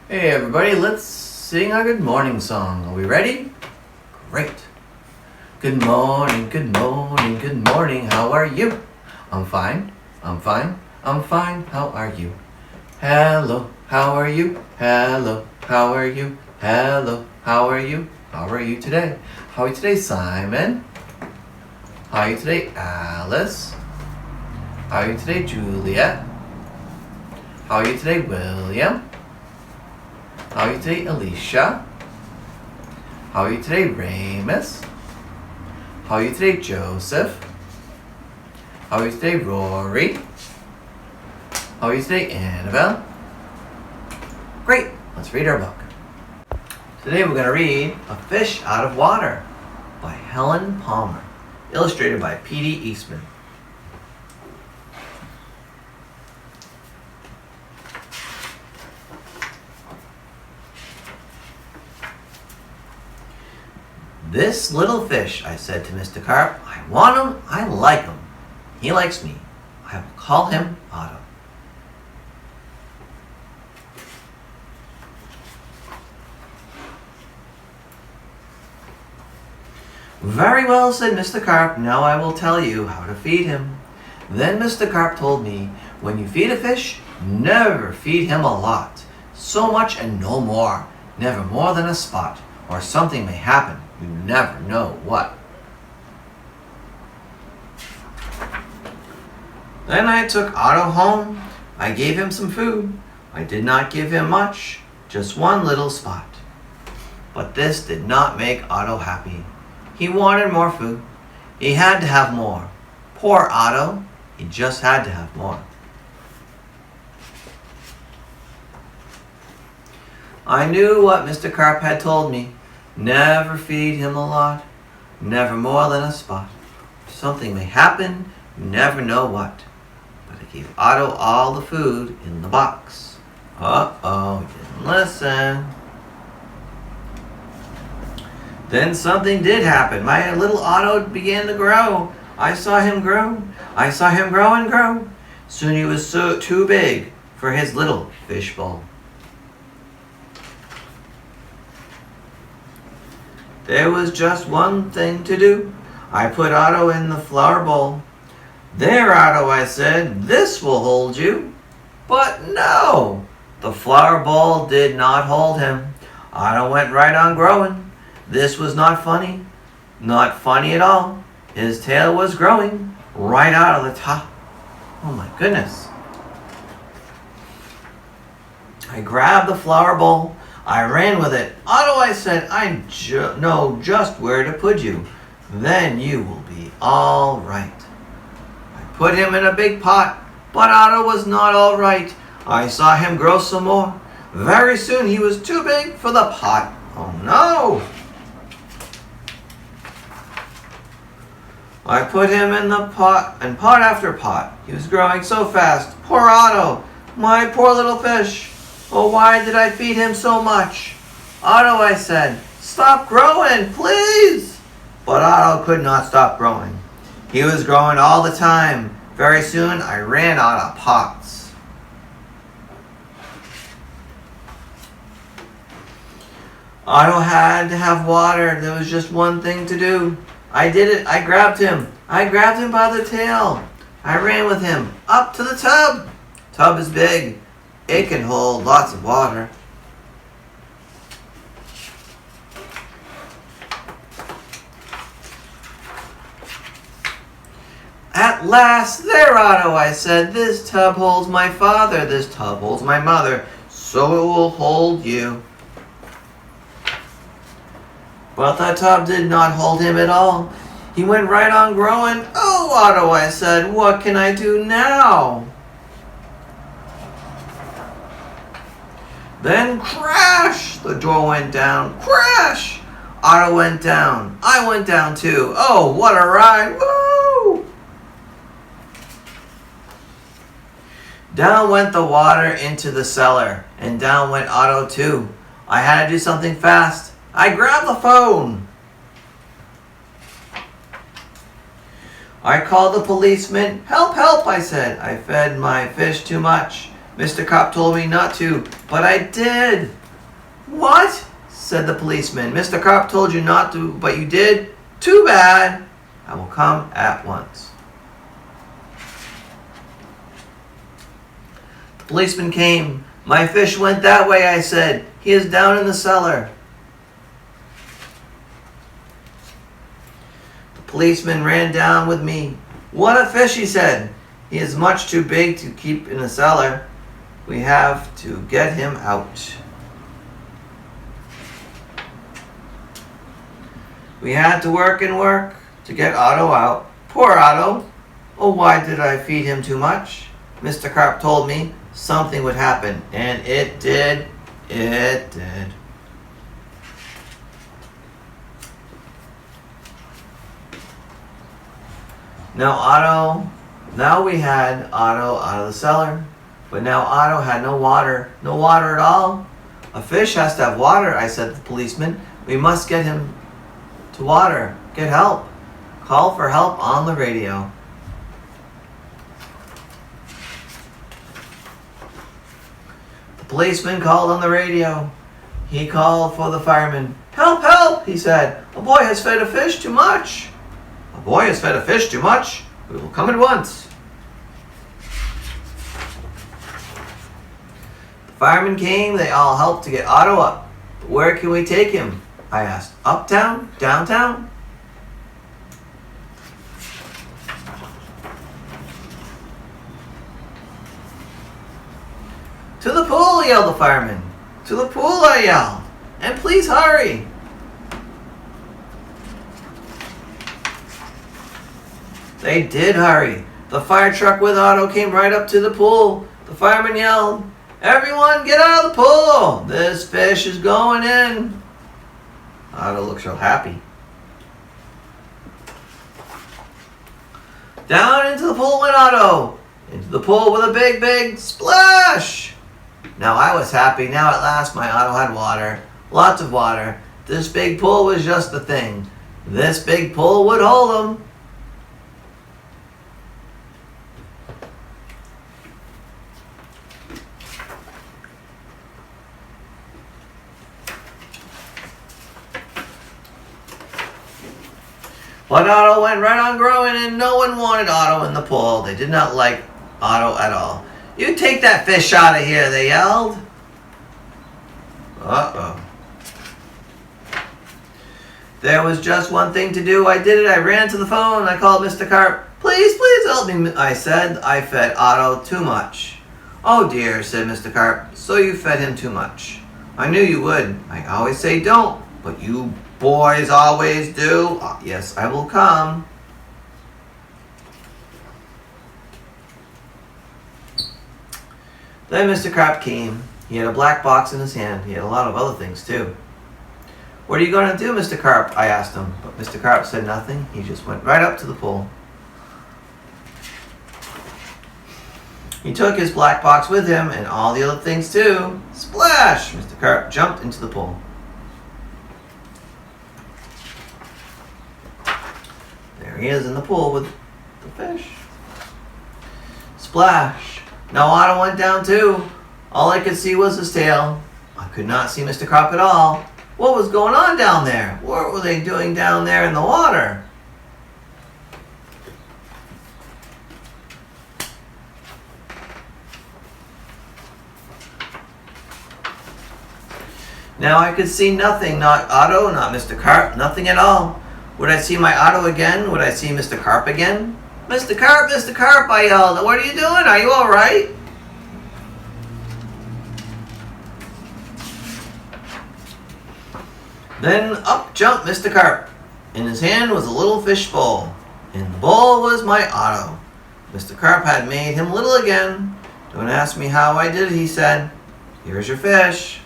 Hey everybody, let's sing our good morning song. Are we ready? Great. Good morning, good morning, good morning. How are you? I'm fine, I'm fine, I'm fine. How are you? Hello, how are you? Hello, how are you? Hello, how are you? How are you today? How are you today, Simon? How are you today, Alice? How are you today, Juliet? How are you today, William? How are you today, Alicia? How are you today, Ramus? How are you today, Joseph? How are you today, Rory? How are you today, Annabelle? Great, let's read our book. Today we're going to read A Fish Out of Water by Helen Palmer, illustrated by P.D. Eastman. This little fish, I said to Mr. Carp, I want him, I like him. He likes me. I will call him Otto. Very well, said Mr. Carp, now I will tell you how to feed him. Then Mr. Carp told me, when you feed a fish, never feed him a lot. So much and no more, never more than a spot, or something may happen. You never know what. Then I took Otto home. I gave him some food. I did not give him much, just one little spot. But this did not make Otto happy. He wanted more food. He had to have more. Poor Otto, he just had to have more. I knew what Mr. Carp had told me. Never feed him a lot, never more than a spot. Something may happen, you never know what. But I gave Otto all the food in the box. Uh-oh, he didn't listen. Then something did happen. My little Otto began to grow. I saw him grow. I saw him grow and grow. Soon he was too big for his little fish bowl. There was just one thing to do. I put Otto in the flower bowl. There, Otto, I said, this will hold you. But no, the flower bowl did not hold him. Otto went right on growing. This was not funny. Not funny at all. His tail was growing right out of the top. Oh my goodness. I grabbed the flower bowl. I ran with it. Otto, I said, I know just where to put you. Then you will be all right. I put him in a big pot, but Otto was not all right. I saw him grow some more. Very soon he was too big for the pot. Oh no! I put him in the pot, and pot after pot. He was growing so fast. Poor Otto, my poor little fish. Oh, why did I feed him so much? Otto, I said, stop growing, please. But Otto could not stop growing. He was growing all the time. Very soon, I ran out of pots. Otto had to have water. There was just one thing to do. I did it. I grabbed him. I grabbed him by the tail. I ran with him up to the tub. Tub is big. It can hold lots of water. At last, there, Otto, I said, this tub holds my father, this tub holds my mother, so it will hold you. But the tub did not hold him at all. He went right on growing. Oh, Otto, I said, what can I do now? Then crash! The door went down. Crash! Otto went down. I went down too. Oh, what a ride! Woo! Down went the water into the cellar, and down went Otto too. I had to do something fast. I grabbed the phone. I called the policeman. Help, help, I said. I fed my fish too much. Mr. Cop told me not to, but I did. What? Said the policeman. Mr. Cop told you not to, but you did? Too bad. I will come at once. The policeman came. My fish went that way, I said. He is down in the cellar. The policeman ran down with me. What a fish, he said. He is much too big to keep in the cellar. We have to get him out. We had to work and work to get Otto out. Poor Otto. Oh, why did I feed him too much? Mr. Carp told me something would happen, and it did. It did. Now we had Otto out of the cellar, but now Otto had no water at all. A fish has to have water, I said to the policeman. We must get him to water. Get help. Call for help on the radio. The policeman called on the radio. He called for the fireman. Help, help, he said. A boy has fed a fish too much. A boy has fed a fish too much. We will come at once. The firemen came. They all helped to get Otto up. But where can we take him? I asked. Uptown? Downtown? To the pool, yelled the fireman. To the pool, I yelled. And please hurry. They did hurry. The fire truck with Otto came right up to the pool. The fireman yelled, Everyone get out of the pool. This fish is going in. Otto looked so happy. Down into the pool went Otto. Into the pool with a big, big splash. Now I was happy. Now at last my Otto had water. Lots of water. This big pool was just the thing. This big pool would hold him. But Otto went right on growing, and no one wanted Otto in the pool. They did not like Otto at all. You take that fish out of here, they yelled. Uh-oh. There was just one thing to do. I did it. I ran to the phone. I called Mr. Carp. Please, please help me, I said. I fed Otto too much. Oh dear, said Mr. Carp. So you fed him too much. I knew you would. I always say don't, but you boys always do. Yes, I will come. Then Mr. Carp came. He had a black box in his hand. He had a lot of other things too. What are you going to do, Mr. Carp? I asked him. But Mr. Carp said nothing. He just went right up to the pool. He took his black box with him and all the other things too. Splash! Mr. Carp jumped into the pool. There he is in the pool with the fish. Splash! Now Otto went down too. All I could see was his tail. I could not see Mr. Carp at all. What was going on down there? What were they doing down there in the water? Now I could see nothing, not Otto, not Mr. Carp, nothing at all. Would I see my Otto again? Would I see Mr. Carp again? Mr. Carp, I yelled. What are you doing? Are you all right? Then up jumped Mr. Carp. In his hand was a little fish bowl. In the bowl was my Otto. Mr. Carp had made him little again. Don't ask me how I did it, he said. Here's your fish.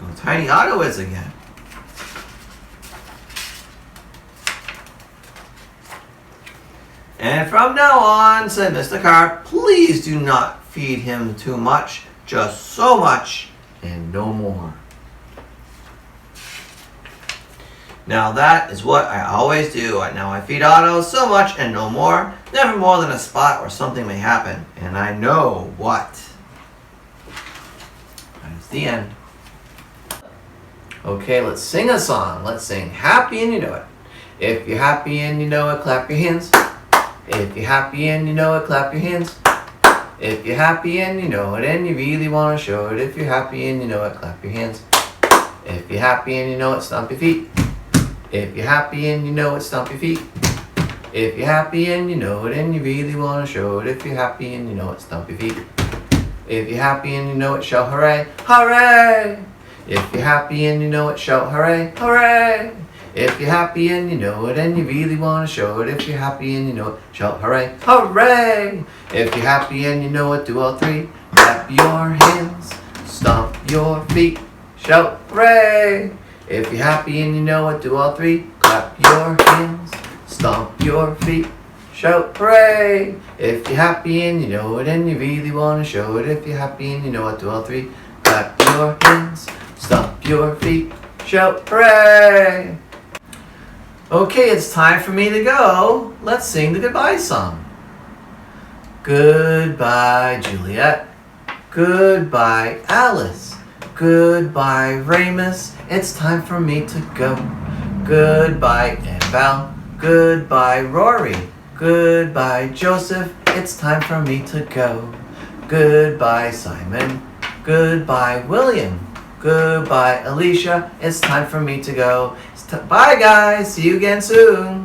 How tiny Otto is again. And from now on, said Mr. Carp, please do not feed him too much. Just so much and no more. Now that is what I always do. Now I feed Otto so much and no more. Never more than a spot where something may happen, and I know what. That's the end. Okay, let's sing a song. Let's sing Happy and You Know It. If you're happy and you know it, clap your hands. If you're happy and you know it, clap your hands. If you're happy and you know it and you really want to show it, if you're happy and you know it, clap your hands. If you're happy and you know it, stomp your feet. If you're happy and you know it, stomp your feet. If you're happy and you know it and you really want to show it, if you're happy and you know it, stomp your feet. If you're happy and you know it, shout hooray, hooray! If you're happy and you know it, shout hooray, hooray! If you're happy and you know it and you really want to show it, if you're happy and you know it, shout hooray, hooray! If you're happy and you know it, do all three. Clap your hands, stomp your feet, shout hooray! If you're happy and you know it, do all three. Clap your hands, stomp your feet, shout hooray! If you're happy and you know it and you really want to show it, if you're happy and you know it, do all three. Clap your hands, stomp your feet, shout hooray! Okay, it's time for me to go. Let's sing the goodbye song. Goodbye, Juliet. Goodbye, Alice. Goodbye, Ramus. It's time for me to go. Goodbye, Annabelle. Goodbye, Rory. Goodbye, Joseph. It's time for me to go. Goodbye, Simon. Goodbye, William. Goodbye, Alicia. It's time for me to go. Bye, guys. See you again soon.